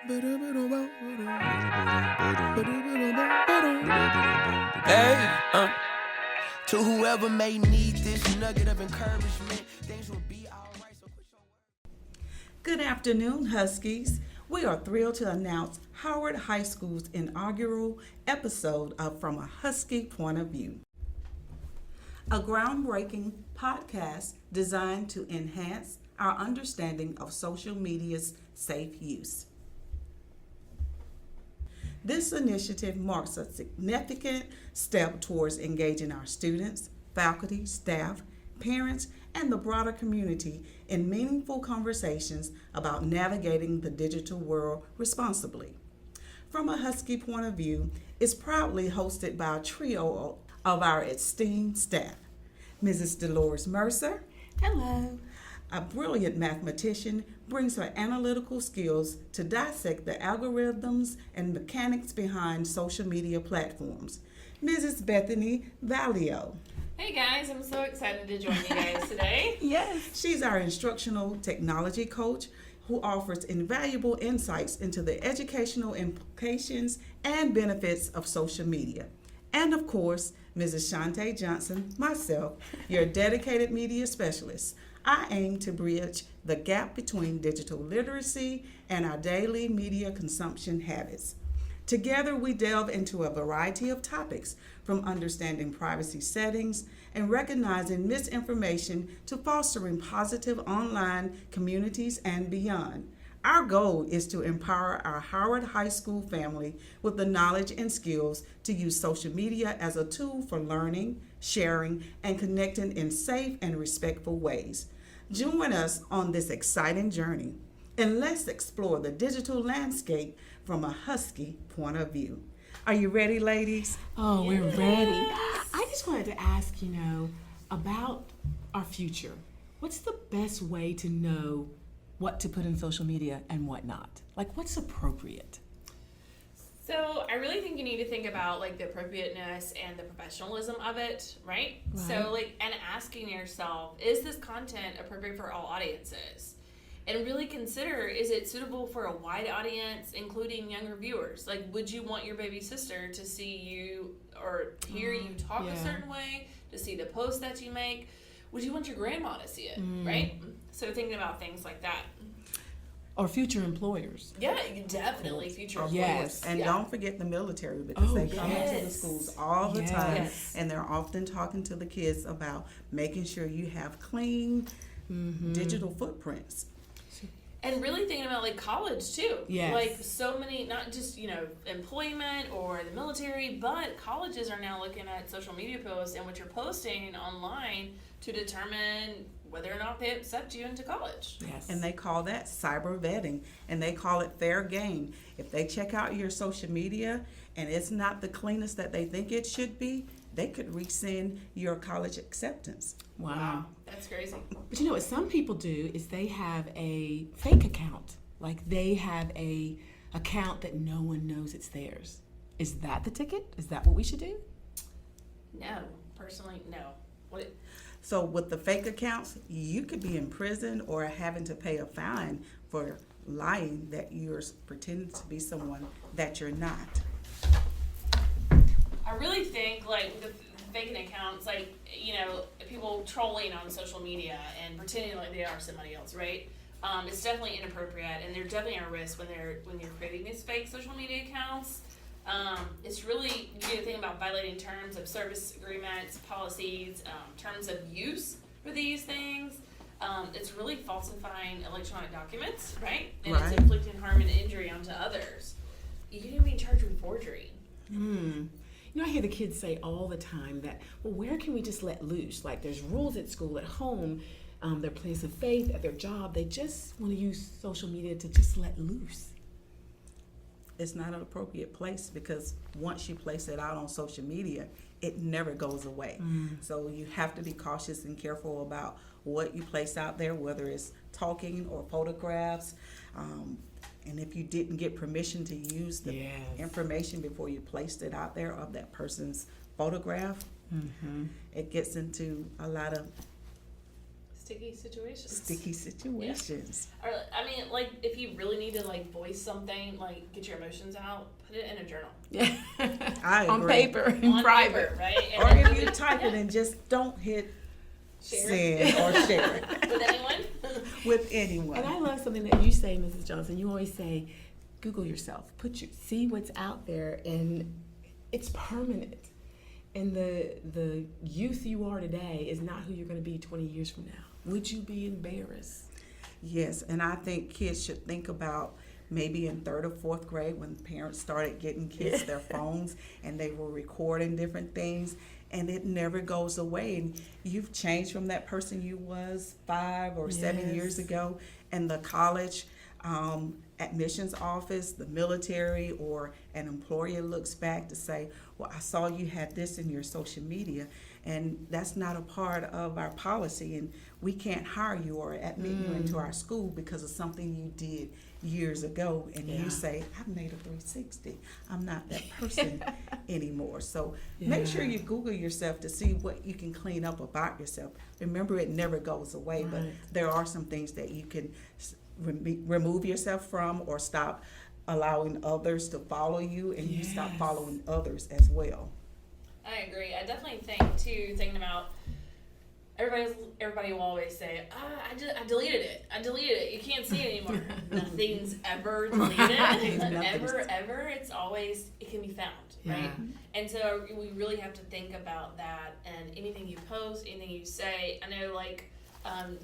Hey, to whoever may need this nugget of encouragement, things will be alright. So quit your work. Good afternoon, Huskies. We are thrilled to announce Howard High School's inaugural episode of From a Husky Point of View, a groundbreaking podcast designed to enhance our understanding of social media's safe use. This initiative marks a significant step towards engaging our students, faculty, staff, parents, and the broader community in meaningful conversations about navigating the digital world responsibly. From a Husky Point of View is proudly hosted by a trio of our esteemed staff. Mrs. Dolores Mercer, Hello. a brilliant mathematician, brings her analytical skills to dissect the algorithms and mechanics behind social media platforms. Mrs. Bethany Valio. Hey guys, I'm so excited to join you guys today. Yes. She's our instructional technology coach who offers invaluable insights into the educational implications and benefits of social media. And of course, Mrs. Shantae Johnson, myself, your dedicated media specialist. I aim to bridge the gap between digital literacy and our daily media consumption habits. Together, we delve into a variety of topics, from understanding privacy settings and recognizing misinformation to fostering positive online communities and beyond. Our goal is to empower our Howard High School family with the knowledge and skills to use social media as a tool for learning, sharing, and connecting in safe and respectful ways. Join us on this exciting journey, and let's explore the digital landscape from a Husky point of view. Are you ready, ladies? Oh, we're ready. I just wanted to ask, about our future. What's the best way to know what to put in social media and what not? Like, what's appropriate? So I really think you need to think about the appropriateness and the professionalism of it, right? So and asking yourself, is this content appropriate for all audiences? And really consider, is it suitable for a wide audience, including younger viewers? Would you want your baby sister to see you or hear you talk a certain way, to see the posts that you make? Would you want your grandma to see it, right? So thinking about things like that. Or future employers. Yeah, definitely future employers. Yes. And don't forget the military, because they come into the schools all the time, Yes. and they're often talking to the kids about making sure you have clean digital footprints. And really thinking about college too. Yes. So many, not just, employment or the military, but colleges are now looking at social media posts and what you're posting online to determine whether or not they accept you into college. Yes. And they call that cyber vetting, and they call it fair game. If they check out your social media and it's not the cleanest that they think it should be, they could rescind your college acceptance. Wow. That's crazy. But what some people do is they have a fake account. They have a account that no one knows it's theirs. Is that the ticket? Is that what we should do? No, personally, no. What? So with the fake accounts, you could be in prison or having to pay a fine for lying that you're pretending to be someone that you're not. I really think the faking accounts, people trolling on social media and pretending like they are somebody else, right? It's definitely inappropriate, and they're definitely at risk when you're creating these fake social media accounts. It's really, you need to think about violating terms of service agreements, policies, terms of use for these things. It's really falsifying electronic documents, right? And Right. It's inflicting harm and injury onto others. You can even be charged with forgery. I hear the kids say all the time that, where can we just let loose? There's rules at school, at home, their place of faith, at their job. They just want to use social media to just let loose. It's not an appropriate place, because once you place it out on social media, it never goes away. So you have to be cautious and careful about what you place out there, whether it's talking or photographs. And if you didn't get permission to use the information before you placed it out there of that person's photograph, it gets into a lot of Sticky situations. sticky situations. Or, I mean, like, if you really need to, like, voice something, like, get your emotions out, put it in a journal. Yeah. I On agree. paper, in On private. paper, right? Or then if put you it- type it yeah. and just don't hit Share send or share it with anyone. with anyone. And I love something that you say, Mrs. Johnson. You always say, Google yourself. See what's out there, and it's permanent. And the youth you are today is not who you're going to be 20 years from now. Would you be embarrassed? Yes, and I think kids should think about maybe in 3rd or 4th grade when parents started getting kids their phones and they were recording different things, and it never goes away. And you've changed from that person you was 5 or 7 years Yes. ago, and the college admissions office, the military, or an employer looks back to say, well, I saw you had this in your social media, and that's not a part of our policy, and we can't hire you or admit you into our school because of something you did years ago. And Yeah. you say, I've made a 360. I'm not that person anymore. So make sure you Google yourself to see what you can clean up about yourself. Remember, it never goes away, but Right. there are some things that you can remove yourself from, or stop allowing others to follow you, and you stop Yes. following others as well. I agree. I definitely think, too, thinking about everybody will always say, I deleted it. I deleted it. You can't see it anymore. Nothing's ever deleted. Ever. It's always, it can be found, right? Yeah. And so we really have to think about that, and anything you post, anything you say. I know, like,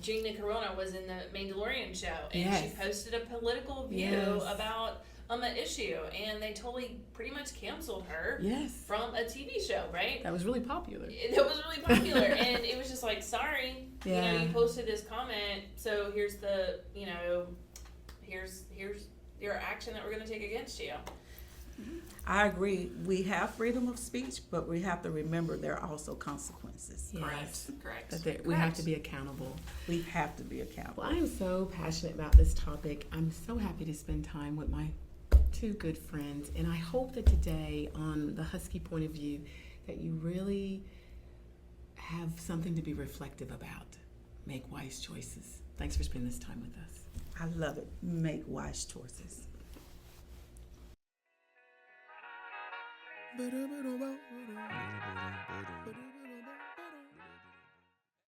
Gina Carona was in the Mandalorian show, and Yes. she posted a political view Yes. about an issue, and they totally pretty much canceled her Yes. from a TV show, right? That was really popular. It was really popular, and it was just like, sorry, Yeah. you posted this comment, so here's the, here's your action that we're going to take against you. I agree. We have freedom of speech, but we have to remember there are also consequences. Yes. Correct. That we have to be accountable. We have to be accountable. Well, I am so passionate about this topic. I'm so happy to spend time with my 2 good friends, and I hope that today, on the Husky point of view, that you really have something to be reflective about. Make wise choices. Thanks for spending this time with us. I love it. Make wise choices. Ba-da-ba-da-ba-ba-da.